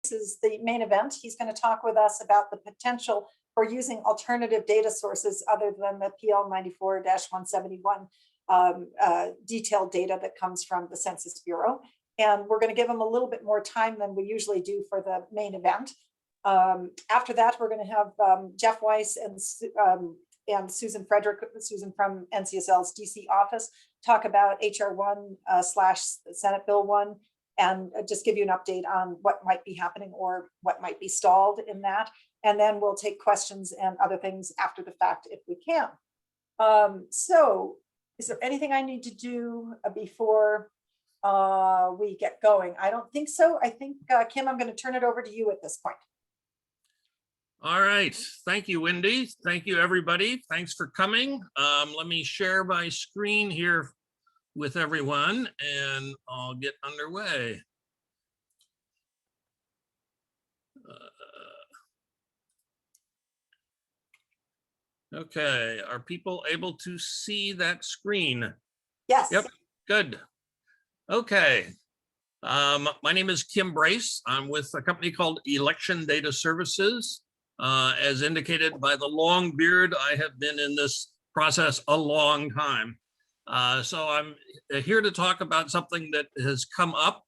This is the main event. He's going to talk with us about the potential for using alternative data sources other than the PL 94-171 detailed data that comes from the Census Bureau. And we're going to give him a little bit more time than we usually do for the main event. After that, we're going to have Jeff Weiss and Susan Frederick, Susan from NCSL's DC office, talk about HR 1 / Senate Bill 1, and just give you an update on what might be happening or what might be stalled in that. And then we'll take questions and other things after the fact if we can. So is there anything I need to do before we get going? I don't think so. I think, Kim, I'm going to turn it over to you at this point. All right. Thank you, Wendy. Thank you, everybody. Thanks for coming. Let me share my screen here with everyone and I'll get underway. Okay, are people able to see that screen? Yes. Yep, good. Okay, my name is Kim Brace. I'm with a company called Election Data Services. As indicated by the long beard, I have been in this process a long time. So I'm here to talk about something that has come up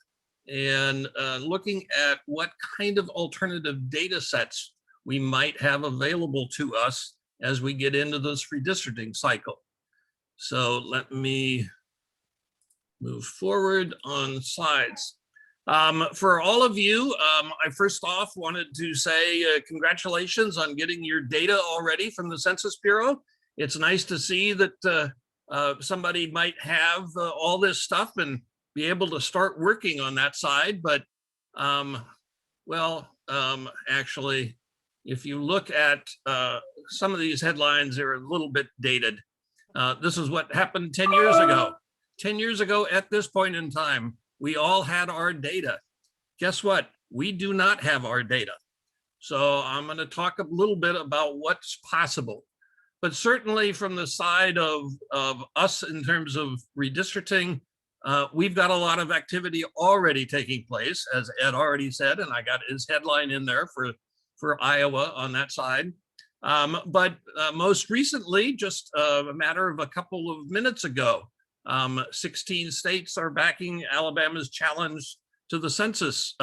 and looking at what kind of alternative data sets we might have available to us as we get into this redistricting cycle. So let me move forward on slides. For all of you, I first off wanted to say congratulations on getting your data already from the Census Bureau. It's nice to see that somebody might have all this stuff and be able to start working on that side. But actually, if you look at some of these headlines, they're a little bit dated. This is what happened 10 years ago. 10 years ago at this point in time, we all had our data. Guess what? We do not have our data. So I'm going to talk a little bit about what's possible. But certainly from the side of us in terms of redistricting, we've got a lot of activity already taking place, as Ed already said, and I got his headline in there for Iowa on that side. But most recently, just a matter of a couple of minutes ago, 16 states are backing Alabama's challenge to the census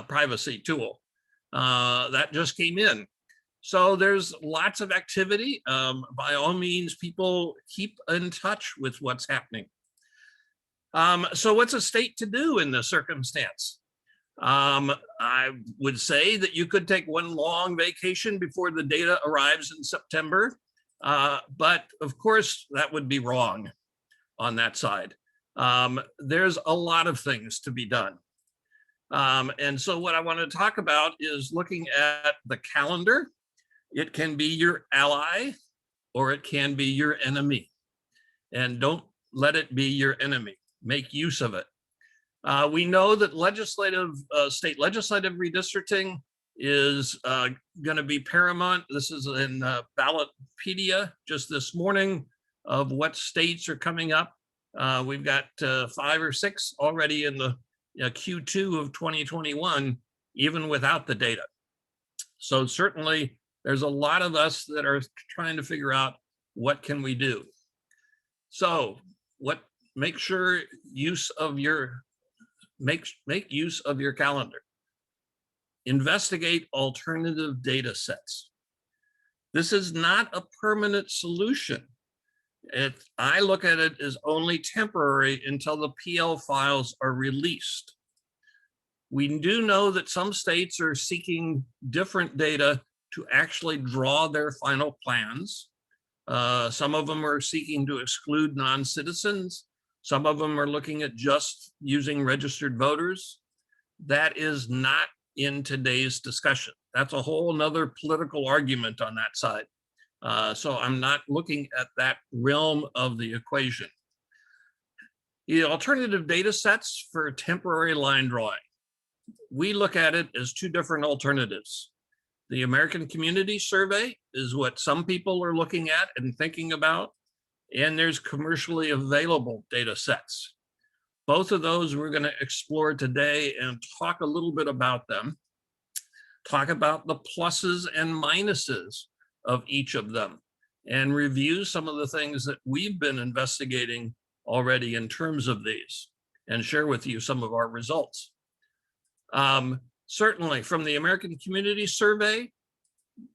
privacy tool. That just came in. So there's lots of activity. By all means, people keep in touch with what's happening. So what's a state to do in this circumstance? I would say that you could take one long vacation before the data arrives in September. But of course, that would be wrong on that side. There's a lot of things to be done. And so what I want to talk about is looking at the calendar. It can be your ally or it can be your enemy. And don't let it be your enemy. Make use of it. We know that state legislative redistricting is going to be paramount. This is in Ballotpedia just this morning of what states are coming up. We've got 5 or 6 already in the Q2 of 2021, even without the data. So certainly there's a lot of us that are trying to figure out what can we do. So make use of your calendar. Investigate alternative data sets. This is not a permanent solution. I look at it as only temporary until the PL files are released. We do know that some states are seeking different data to actually draw their final plans. Some of them are seeking to exclude non-citizens. Some of them are looking at just using registered voters. That is not in today's discussion. That's a whole nother political argument on that side. So I'm not looking at that realm of the equation. The alternative data sets for temporary line drawing. We look at it as 2 different alternatives. The American Community Survey is what some people are looking at and thinking about, and there's commercially available data sets. Both of those we're going to explore today and talk a little bit about them. talk about the pluses and minuses of each of them, and review some of the things that we've been investigating already in terms of these, and share with you some of our results. Certainly from the American Community Survey,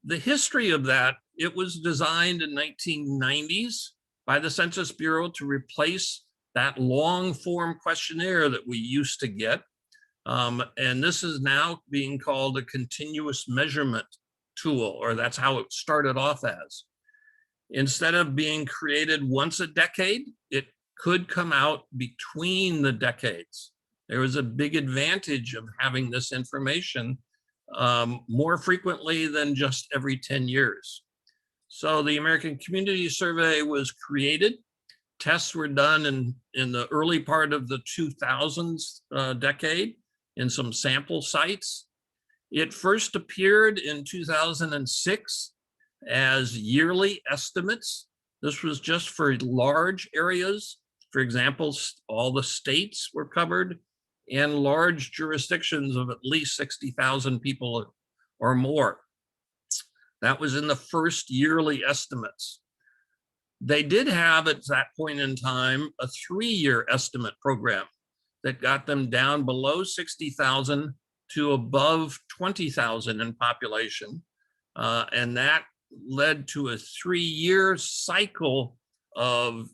the history of that, it was designed in 1990s by the Census Bureau to replace that long form questionnaire that we used to get. And this is now being called a continuous measurement tool, or that's how it started off as. Instead of being created once a decade, it could come out between the decades. There was a big advantage of having this information more frequently than just every 10 years. So the American Community Survey was created. Tests were done in the early part of the 2000s decade in some sample sites. It first appeared in 2006 as yearly estimates. This was just for large areas. For example, all the states were covered, and large jurisdictions of at least 60,000 people or more. That was in the first yearly estimates. They did have at that point in time a 3-year estimate program that got them down below 60,000 to above 20,000 in population. And that led to a 3-year cycle of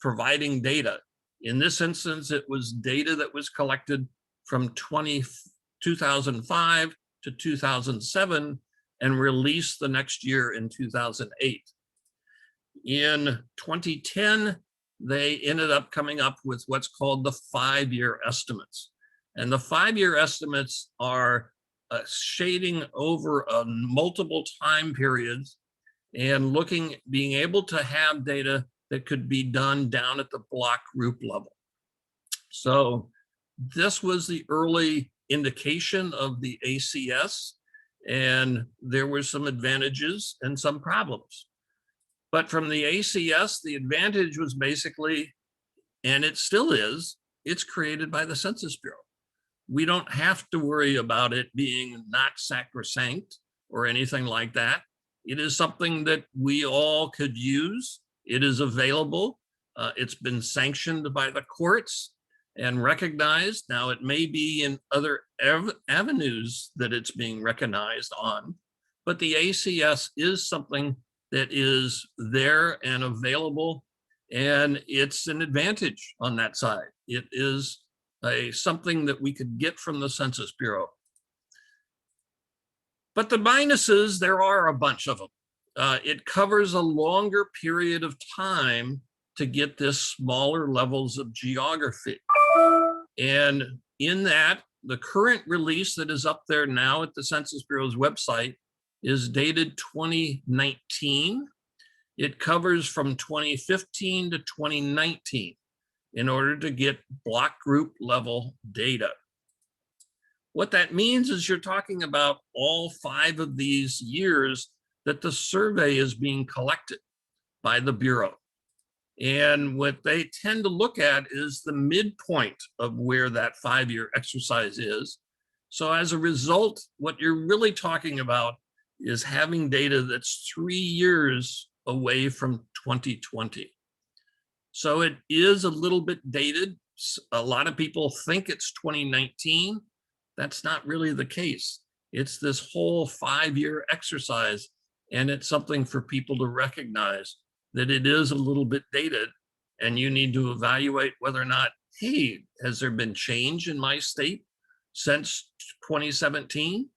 providing data. In this instance, it was data that was collected from 2005 to 2007 and released the next year in 2008. In 2010, they ended up coming up with what's called the 5-year estimates. And the 5-year estimates are shading over multiple time periods and being able to have data that could be done down at the block group level. So this was the early indication of the ACS, and there were some advantages and some problems. But from the ACS, the advantage was basically, and it still is, it's created by the Census Bureau. We don't have to worry about it being not sacrosanct or anything like that. It is something that we all could use. It is available. It's been sanctioned by the courts and recognized. Now, it may be in other avenues that it's being recognized on, but the ACS is something that is there and available, and it's an advantage on that side. It is something that we could get from the Census Bureau. But the minuses, there are a bunch of them. It covers a longer period of time to get this smaller levels of geography. And in that, the current release that is up there now at the Census Bureau's website is dated 2019. It covers from 2015 to 2019 in order to get block group level data. What that means is you're talking about all 5 of these years that the survey is being collected by the Bureau. And what they tend to look at is the midpoint of where that 5-year exercise is. So as a result, what you're really talking about is having data that's 3 years away from 2020. So it is a little bit dated. A lot of people think it's 2019. That's not really the case. It's this whole 5-year exercise. And it's something for people to recognize that it is a little bit dated, and you need to evaluate whether or not, hey, has there been change in my state since 2017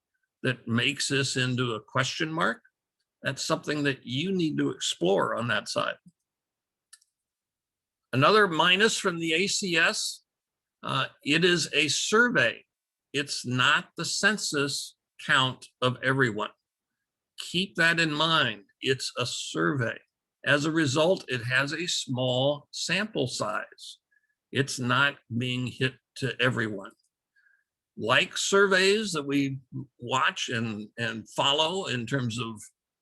that makes this into a question mark? That's something that you need to explore on that side. Another minus from the ACS, it is a survey. It's not the census count of everyone. Keep that in mind. It's a survey. As a result, it has a small sample size. It's not being hit to everyone. Like surveys that we watch and follow in terms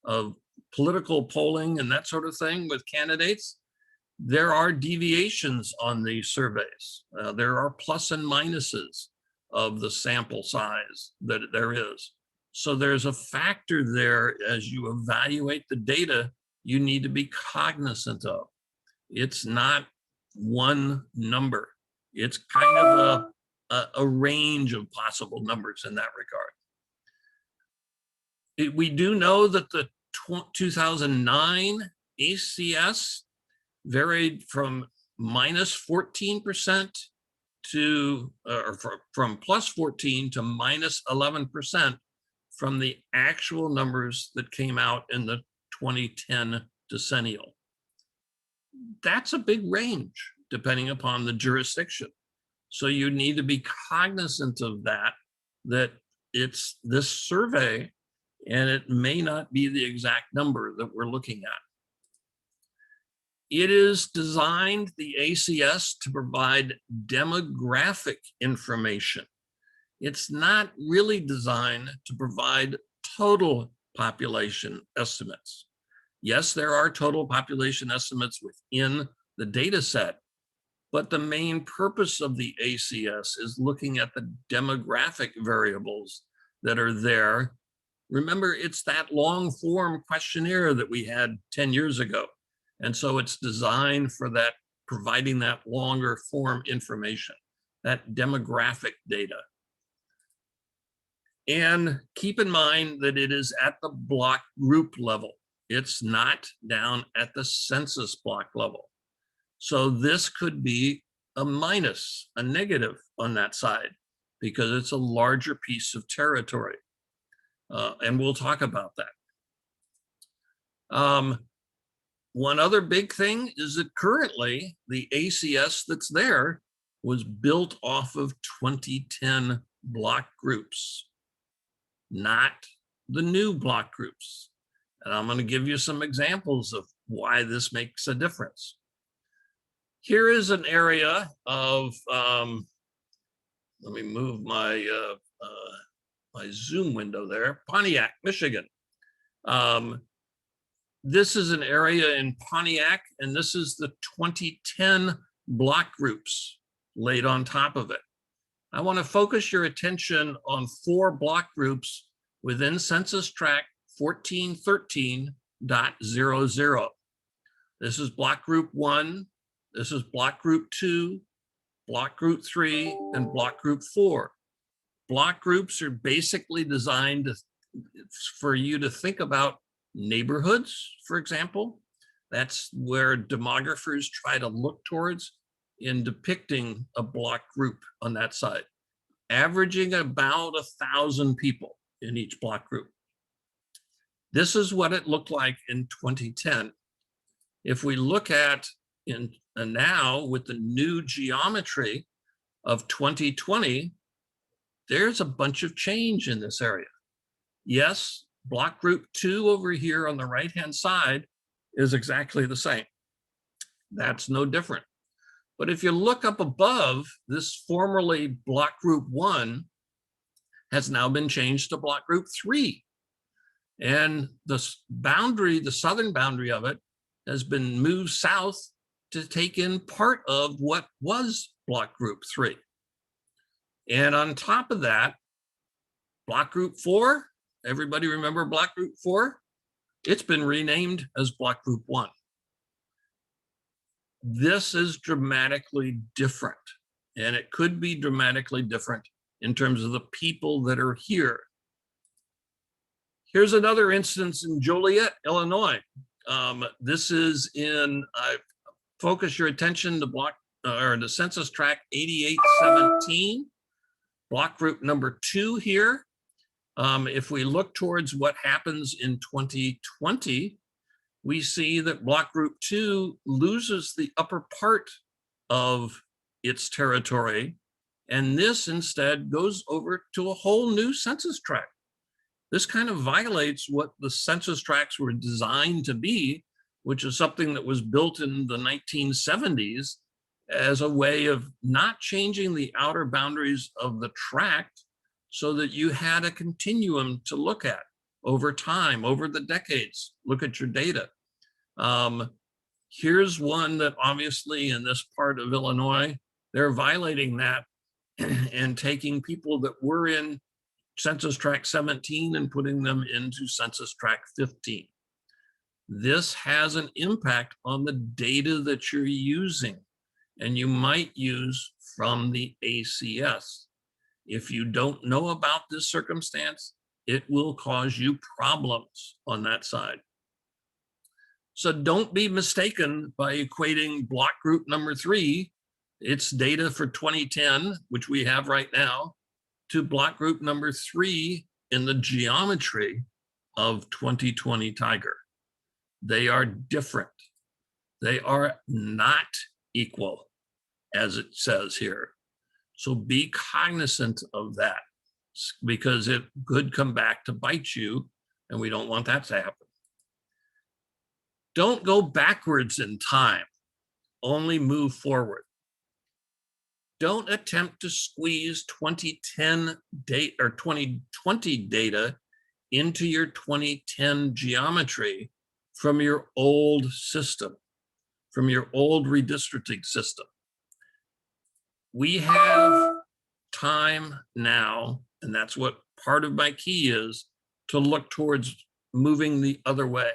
of political polling and that sort of thing with candidates, there are deviations on these surveys. There are plus and minuses of the sample size that there is. So there's a factor there as you evaluate the data you need to be cognizant of. It's not one number. It's kind of a range of possible numbers in that regard. We do know that the 2009 ACS varied from minus 14% to, from plus 14 to minus 11% from the actual numbers that came out in the 2010 decennial. That's a big range depending upon the jurisdiction. So you need to be cognizant of that it's this survey and it may not be the exact number that we're looking at. It is designed, the ACS, to provide demographic information. It's not really designed to provide total population estimates. Yes, there are total population estimates within the data set, but the main purpose of the ACS is looking at the demographic variables that are there. Remember, it's that long form questionnaire that we had 10 years ago. And so it's designed for that, providing that longer form information, that demographic data. And keep in mind that it is at the block group level. It's not down at the census block level. So this could be a minus, a negative on that side, because it's a larger piece of territory. And we'll talk about that. One other big thing is that currently the ACS that's there was built off of 2010 block groups, not the new block groups. And I'm going to give you some examples of why this makes a difference. Here is an area of, let me move my, my Zoom window there, Pontiac, Michigan. This is an area in Pontiac, and this is the 2010 block groups laid on top of it. I want to focus your attention on 4 block groups within census tract 1413.00. This is block group 1, this is block group 2, block group 3, and block group 4. Block groups are basically designed for you to think about neighborhoods, for example. That's where demographers try to look towards in depicting a block group on that side, averaging about 1,000 people in each block group. This is what it looked like in 2010. If we look at now with the new geometry of 2020, there's a bunch of change in this area. Yes, block group 2 over here on the right-hand side is exactly the same. That's no different. But if you look up above, this formerly block group 1 has now been changed to block group 3. And the boundary, the southern boundary of it, has been moved south to take in part of what was block group 3. And on top of that, block group 4, everybody remember block group 4? It's been renamed as block group 1. This is dramatically different, and it could be dramatically different in terms of the people that are here. Here's another instance in Joliet, Illinois. This is in, focus your attention to block or the census tract 8817, block group number 2 here. If we look towards what happens in 2020, we see that block group 2 loses the upper part of its territory, and this instead goes over to a whole new census tract. This kind of violates what the census tracts were designed to be, which is something that was built in the 1970s as a way of not changing the outer boundaries of the tract so that you had a continuum to look at over time, over the decades. Look at your data. Here's one that obviously in this part of Illinois, they're violating that and taking people that were in census tract 17 and putting them into census tract 15. This has an impact on the data that you're using, and you might use from the ACS. If you don't know about this circumstance, it will cause you problems on that side. So don't be mistaken by equating block group number 3, its data for 2010, which we have right now, to block group number 3 in the geometry of 2020 Tiger. They are different. They are not equal, as it says here. So be cognizant of that, because it could come back to bite you, and we don't want that to happen. Don't go backwards in time, only move forward. Don't attempt to squeeze 2010 data or 2020 data into your 2010 geometry from your old system, from your old redistricting system. We have time now, and that's what part of my key is, to look towards moving the other way,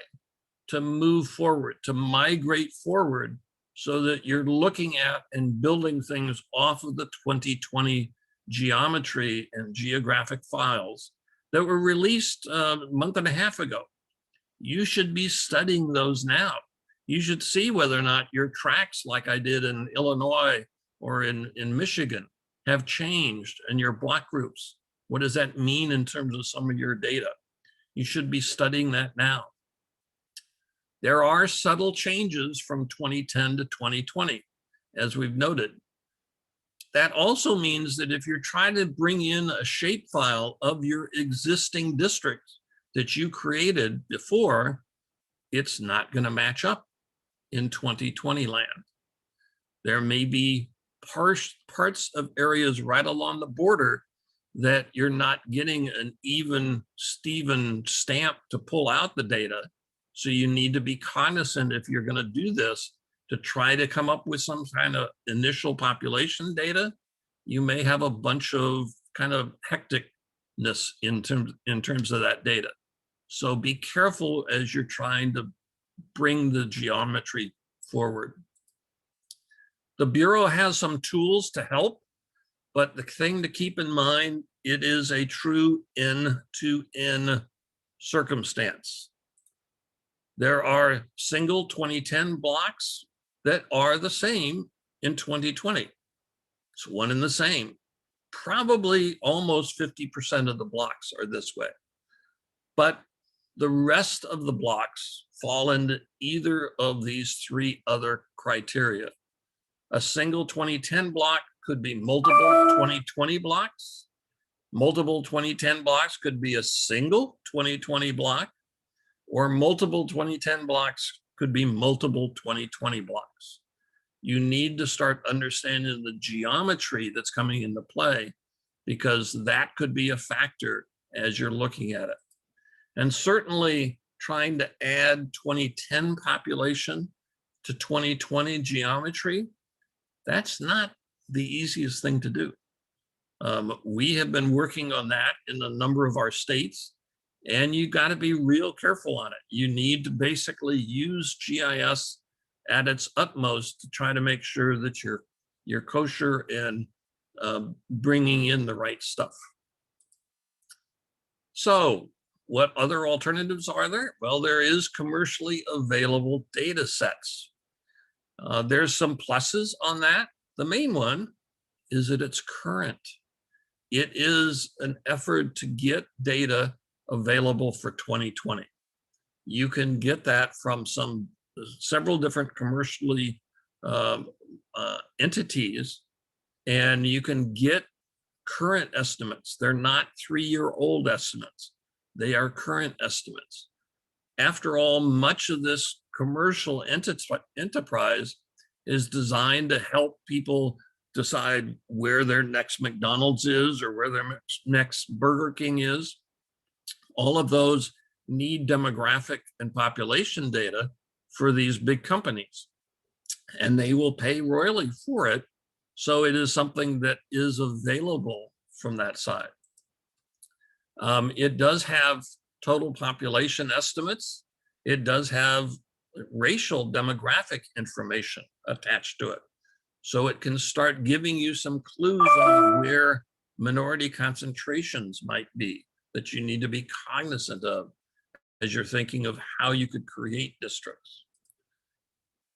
to move forward, to migrate forward, so that you're looking at and building things off of the 2020 geometry and geographic files that were released a month and a half ago. You should be studying those now. You should see whether or not your tracks, like I did in Illinois or in Michigan, have changed, and your block groups. What does that mean in terms of some of your data? You should be studying that now. There are subtle changes from 2010 to 2020, as we've noted. That also means that if you're trying to bring in a shapefile of your existing district that you created before, it's not going to match up in 2020 land. There may be parts of areas right along the border that you're not getting an even Steven stamp to pull out the data. So you need to be cognizant, if you're going to do this, to try to come up with some kind of initial population data. You may have a bunch of kind of hecticness in terms of that data. So be careful as you're trying to bring the geometry forward. The Bureau has some tools to help, but the thing to keep in mind, it is a true end-to-end circumstance. There are single 2010 blocks that are the same in 2020. It's one and the same. Probably almost 50% of the blocks are this way. But the rest of the blocks fall into either of these 3 other criteria. A single 2010 block could be multiple 2020 blocks. Multiple 2010 blocks could be a single 2020 block, or multiple 2010 blocks could be multiple 2020 blocks. You need to start understanding the geometry that's coming into play, because that could be a factor as you're looking at it. And certainly trying to add 2010 population to 2020 geometry, that's not the easiest thing to do. We have been working on that in a number of our states, and you got to be real careful on it. You need to basically use GIS at its utmost to try to make sure that you're kosher and bringing in the right stuff. So what other alternatives are there? Well, there is commercially available data sets. There's some pluses on that. The main one is that it's current. It is an effort to get data available for 2020. You can get that from several different commercially entities, and you can get current estimates. They're not 3-year-old estimates. They are current estimates. After all, much of this commercial enterprise is designed to help people decide where their next McDonald's is or where their next Burger King is. All of those need demographic and population data for these big companies, and they will pay royally for it. So it is something that is available from that side. It does have total population estimates. It does have racial demographic information attached to it. So it can start giving you some clues on where minority concentrations might be that you need to be cognizant of as you're thinking of how you could create districts.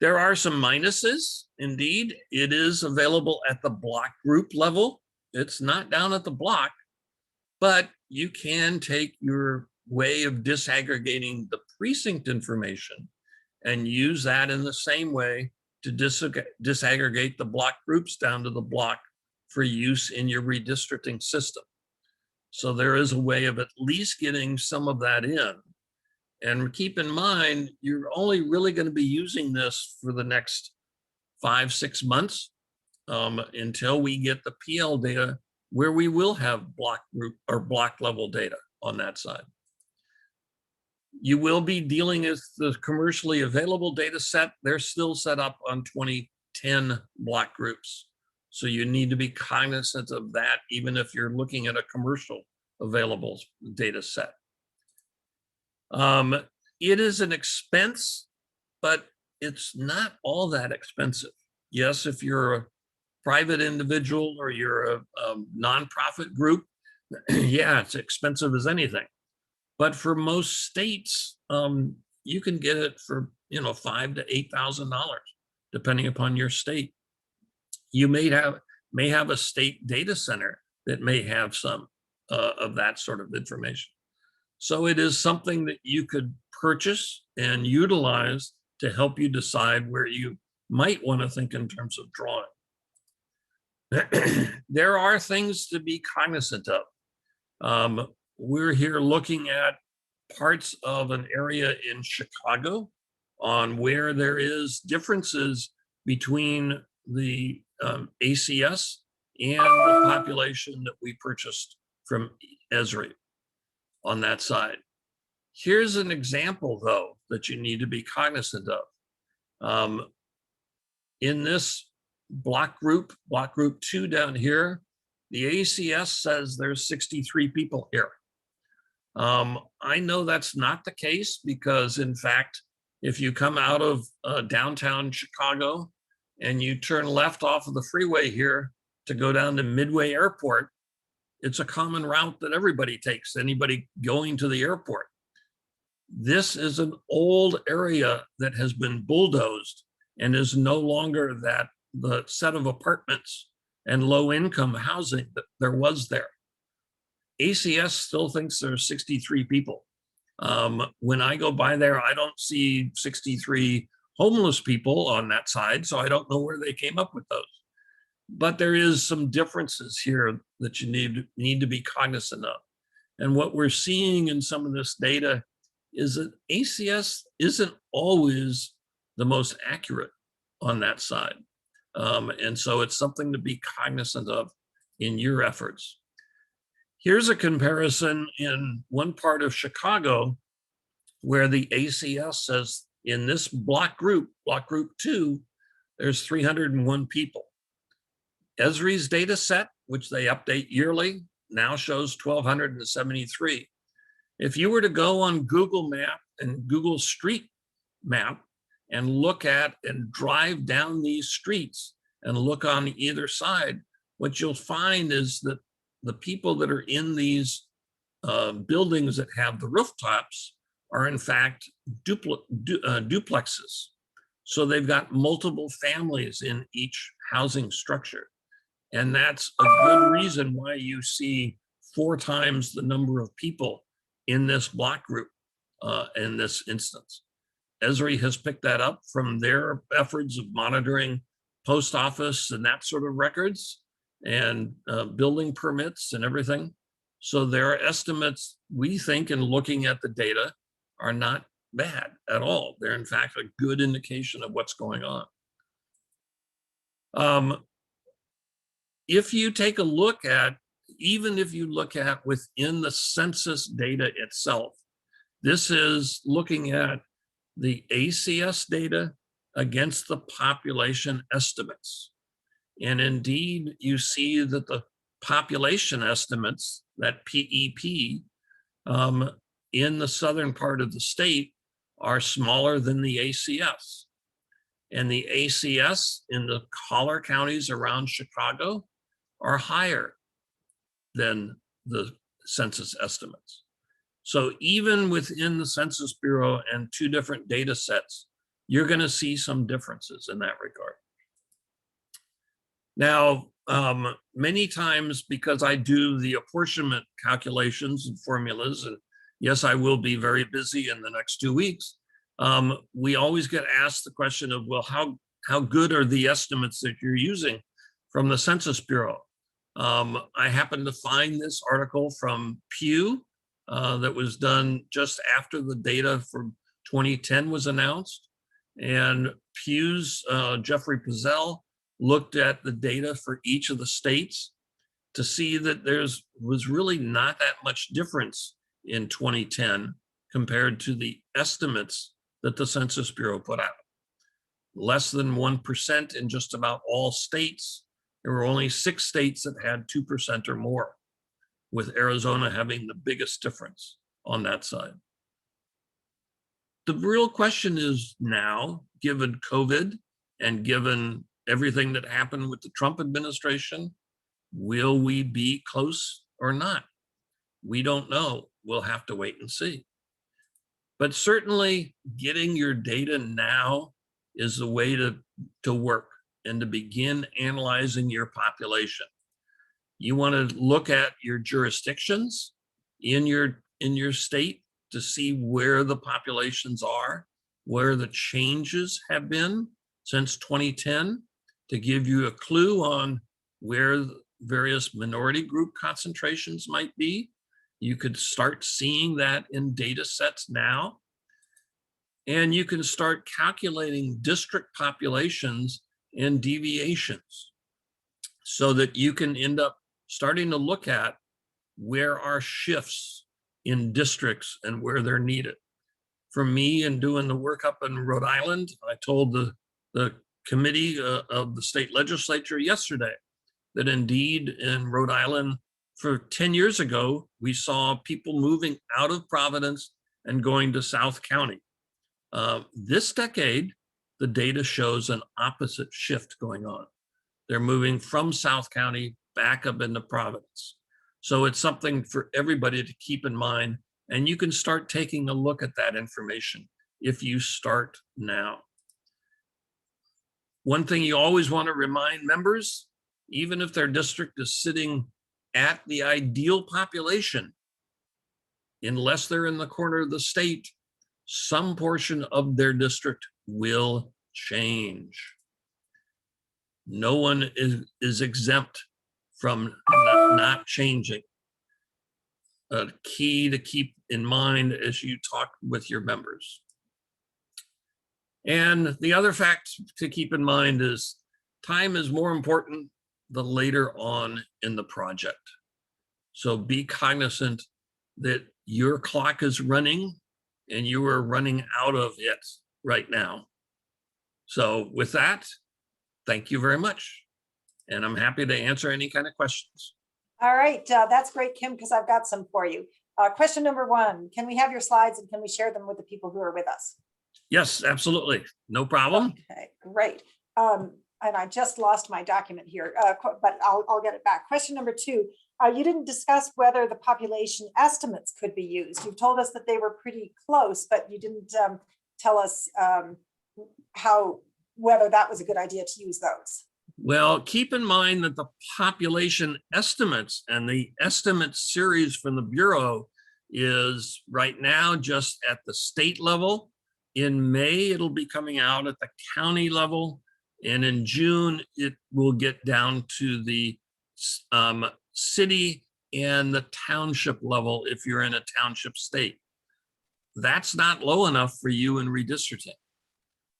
There are some minuses. Indeed, it is available at the block group level. It's not down at the block, but you can take your way of disaggregating the precinct information and use that in the same way to disaggregate the block groups down to the block for use in your redistricting system. So there is a way of at least getting some of that in. And keep in mind, you're only really going to be using this for the next 5-6 months until we get the PL data where we will have block group or block level data on that side. You will be dealing with the commercially available data set. They're still set up on 2010 block groups. So you need to be cognizant of that, even if you're looking at a commercial available data set. It is an expense, but it's not all that expensive. Yes, if you're a private individual or you're a nonprofit group, yeah, it's expensive as anything. But for most states, you can get it for $5,000 to $8,000, depending upon your state. You may have a state data center that may have some of that sort of information. So it is something that you could purchase and utilize to help you decide where you might want to think in terms of drawing. There are things to be cognizant of. We're here looking at parts of an area in Chicago on where there is differences between the ACS and the population that we purchased from Esri on that side. Here's an example, though, that you need to be cognizant of. In this block group 2 down here, the ACS says there's 63 people here. I know that's not the case because, in fact, if you come out of downtown Chicago and you turn left off of the freeway here to go down to Midway Airport, it's a common route that everybody takes, anybody going to the airport. This is an old area that has been bulldozed and is no longer the set of apartments and low-income housing that there was there. ACS still thinks there's 63 people. When I go by there, I don't see 63 homeless people on that side, so I don't know where they came up with those. But there is some differences here that you need to be cognizant of. And what we're seeing in some of this data is that ACS isn't always the most accurate on that side. And so it's something to be cognizant of in your efforts. Here's a comparison in one part of Chicago where the ACS says in this block group 2, there's 301 people. Esri's data set, which they update yearly, now shows 1,273. If you were to go on Google Map and Google Street Map and look at and drive down these streets and look on either side, what you'll find is that the people that are in these buildings that have the rooftops are in fact duplexes. So they've got multiple families in each housing structure. And that's a good reason why you see 4 times the number of people in this block group in this instance. Esri has picked that up from their efforts of monitoring post office and that sort of records and building permits and everything. So their estimates, we think, in looking at the data, are not bad at all. They're in fact a good indication of what's going on. If you take a look at, even if you look at within the census data itself, this is looking at the ACS data against the population estimates. And indeed, you see that the population estimates, that PEP, in the southern part of the state are smaller than the ACS. And the ACS in the collar counties around Chicago are higher than the census estimates. So even within the Census Bureau and two different data sets, you're going to see some differences in that regard. Now, many times, because I do the apportionment calculations and formulas, and yes, I will be very busy in the next 2 weeks, we always get asked the question of, well, how good are the estimates that you're using from the Census Bureau? I happened to find this article from Pew that was done just after the data from 2010 was announced. And Pew's Jeffrey Pizzell looked at the data for each of the states to see that was really not that much difference in 2010 compared to the estimates that the Census Bureau put out. Less than 1% in just about all states. There were only 6 states that had 2% or more, with Arizona having the biggest difference on that side. The real question is now, given COVID and given everything that happened with the Trump administration, will we be close or not? We don't know. We'll have to wait and see. But certainly getting your data now is the way to work and to begin analyzing your population. You want to look at your jurisdictions in your state to see where the populations are, where the changes have been since 2010, to give you a clue on where various minority group concentrations might be. You could start seeing that in data sets now. And you can start calculating district populations and deviations so that you can end up starting to look at where are shifts in districts and where they're needed. For me, in doing the work up in Rhode Island, I told the committee of the state legislature yesterday that indeed in Rhode Island, for 10 years ago, we saw people moving out of Providence and going to South County. This decade, the data shows an opposite shift going on. They're moving from South County back up into Providence. So it's something for everybody to keep in mind, and you can start taking a look at that information if you start now. One thing you always want to remind members, even if their district is sitting at the ideal population, unless they're in the corner of the state, some portion of their district will change. No one is exempt from not changing. A key to keep in mind as you talk with your members. And the other fact to keep in mind is time is more important the later on in the project. So be cognizant that your clock is running and you are running out of it right now. So with that, thank you very much. And I'm happy to answer any kind of questions. All right, that's great, Kim, because I've got some for you. Question number 1, can we have your slides and can we share them with the people who are with us? Yes, absolutely. No problem. Okay, great. And I just lost my document here, but I'll get it back. Question number 2, you didn't discuss whether the population estimates could be used. You've told us that they were pretty close, but you didn't tell us whether that was a good idea to use those. Well, keep in mind that the population estimates and the estimate series from the Bureau is right now just at the state level. In May, it'll be coming out at the county level. And in June, it will get down to the city and the township level if you're in a township state. That's not low enough for you in redistricting.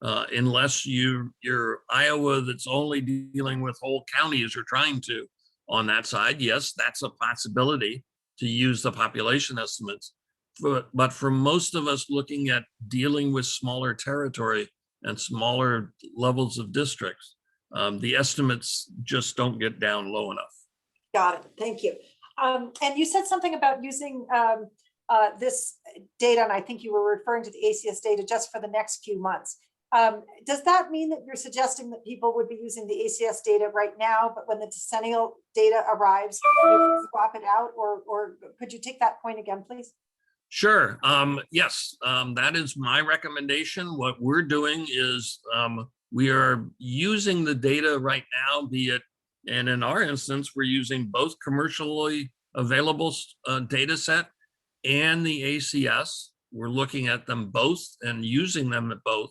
Unless you're Iowa that's only dealing with whole counties or trying to on that side. Yes, that's a possibility to use the population estimates. But for most of us looking at dealing with smaller territory and smaller levels of districts, the estimates just don't get down low enough. Got it. Thank you. And you said something about using this data, and I think you were referring to the ACS data just for the next few months. Does that mean that you're suggesting that people would be using the ACS data right now, but when the decennial data arrives, you swap it out? Or could you take that point again, please? Sure. Yes, that is my recommendation. What we're doing is we are using the data right now, be it, and in our instance, we're using both commercially available data set and the ACS. We're looking at them both and using them at both,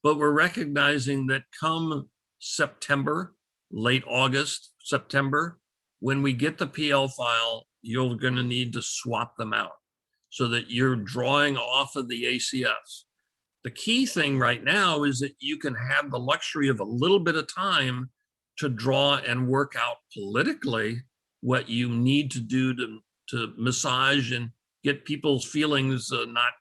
but we're recognizing that come September, late August, September, when we get the PL file, you're going to need to swap them out so that you're drawing off of the ACS. The key thing right now is that you can have the luxury of a little bit of time to draw and work out politically what you need to do to massage and get people's feelings not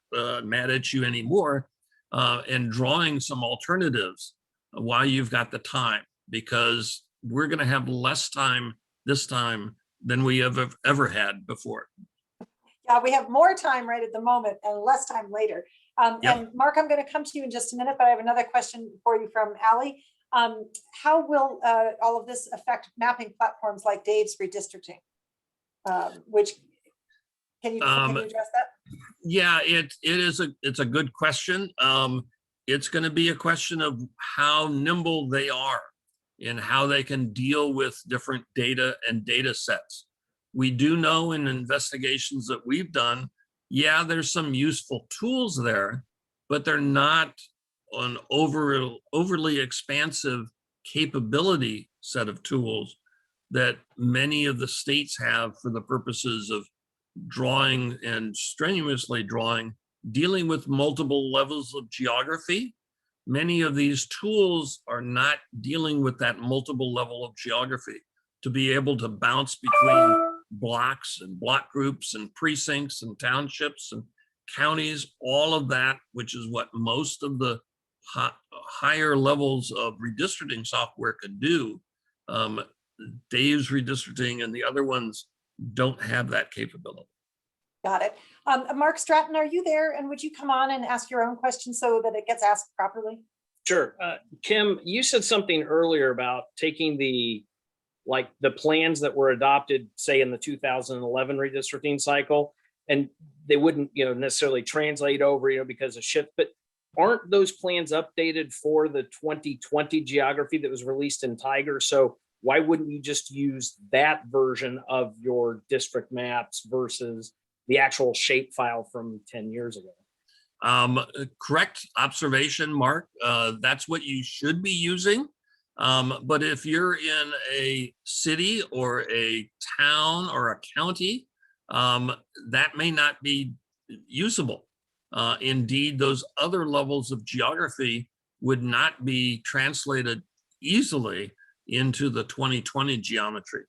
mad at you anymore, and drawing some alternatives while you've got the time, because we're going to have less time this time than we have ever had before. Yeah, we have more time right at the moment and less time later. Yep. And Mark, I'm going to come to you in just a minute, but I have another question for you from Allie. How will all of this affect mapping platforms like Dave's redistricting? Which can you address that? Yeah, it's a good question. It's going to be a question of how nimble they are and how they can deal with different data and data sets. We do know in investigations that we've done, yeah, there's some useful tools there, but they're not an overly expansive capability set of tools that many of the states have for the purposes of drawing and strenuously drawing, dealing with multiple levels of geography. Many of these tools are not dealing with that multiple level of geography to be able to bounce between blocks and block groups and precincts and townships and counties, all of that, which is what most of the higher levels of redistricting software could do. Dave's redistricting and the other ones don't have that capability. Got it. Mark Stratton, are you there? And would you come on and ask your own question so that it gets asked properly? Sure. Kim, you said something earlier about taking the plans that were adopted, say in the 2011 redistricting cycle, and they wouldn't, necessarily translate over, because of shift, but aren't those plans updated for the 2020 geography that was released in Tiger? So why wouldn't you just use that version of your district maps versus the actual shape file from 10 years ago? Correct observation, Mark. That's what you should be using. But if you're in a city or a town or a county, that may not be usable. Indeed, those other levels of geography would not be translated easily into the 2020 geometry.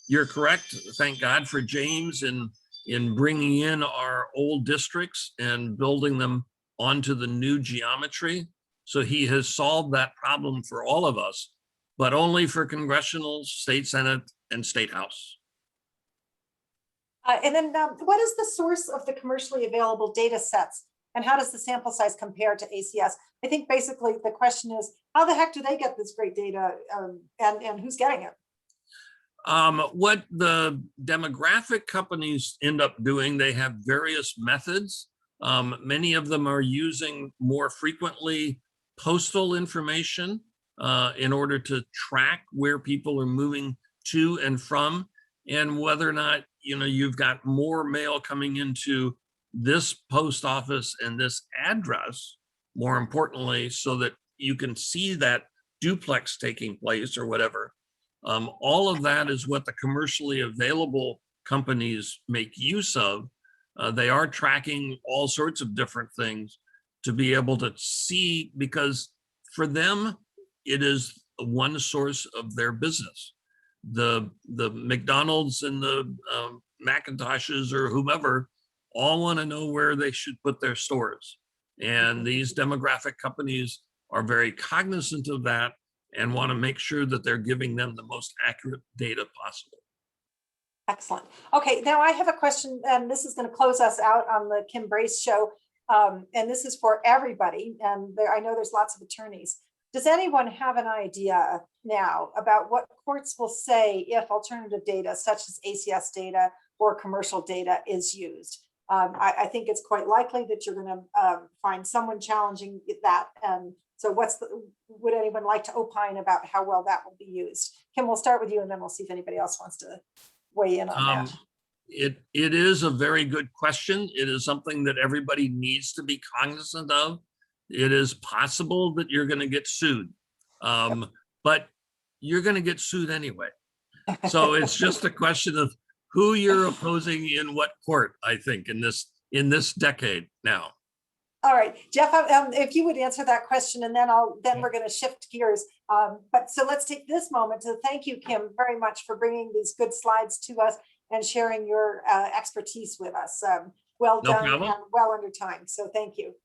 You're correct. Thank God for James in bringing in our old districts and building them onto the new geometry. So he has solved that problem for all of us, but only for congressional, state senate, and state house. And then what is the source of the commercially available data sets? And how does the sample size compare to ACS? I think basically the question is, how the heck do they get this great data, and who's getting it? What the demographic companies end up doing, they have various methods. Many of them are using more frequently postal information in order to track where people are moving to and from, and whether or not you've got more mail coming into this post office and this address, more importantly, so that you can see that duplex taking place or whatever. All of that is what the commercially available companies make use of. They are tracking all sorts of different things to be able to see, because for them, it is one source of their business. The McDonald's and the Macintoshes or whomever all want to know where they should put their stores. And these demographic companies are very cognizant of that and want to make sure that they're giving them the most accurate data possible. Excellent. Okay, now I have a question, and this is going to close us out on the Kim Brace show. And this is for everybody. And I know there's lots of attorneys. Does anyone have an idea now about what courts will say if alternative data, such as ACS data or commercial data, is used? I think it's quite likely that you're going to find someone challenging that. So would anyone like to opine about how well that will be used? Kim, we'll start with you, and then we'll see if anybody else wants to weigh in on that. It is a very good question. It is something that everybody needs to be cognizant of. It is possible that you're going to get sued, but you're going to get sued anyway. So it's just a question of who you're opposing in what court, I think, in this decade now. All right, Jeff, if you would answer that question, and then we're going to shift gears. But so let's take this moment to thank you, Kim, very much for bringing these good slides to us and sharing your expertise with us. Well done and well under time. So thank you.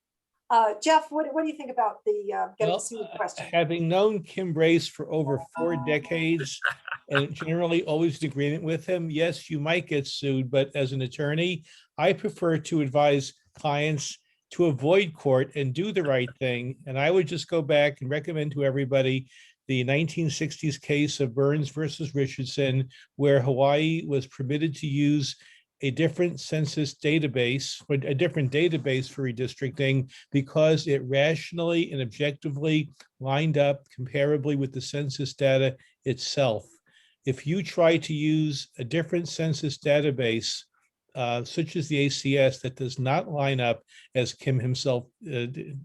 Jeff, what do you think about the getting sued question? Having known Kim Brace for over 4 decades and generally always in agreement with him, yes, you might get sued, but as an attorney, I prefer to advise clients to avoid court and do the right thing. And I would just go back and recommend to everybody the 1960s case of Burns versus Richardson, where Hawaii was permitted to use a different census database, or a different database for redistricting, because it rationally and objectively lined up comparably with the census data itself. If you try to use a different census database, such as the ACS, that does not line up, as Kim himself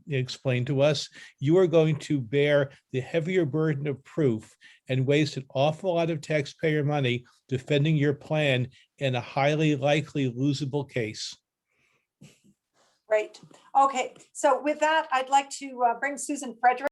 explained to us, you are going to bear the heavier burden of proof and waste an awful lot of taxpayer money defending your plan in a highly likely losable case. Great. Okay, so with that, I'd like to bring Susan Frederick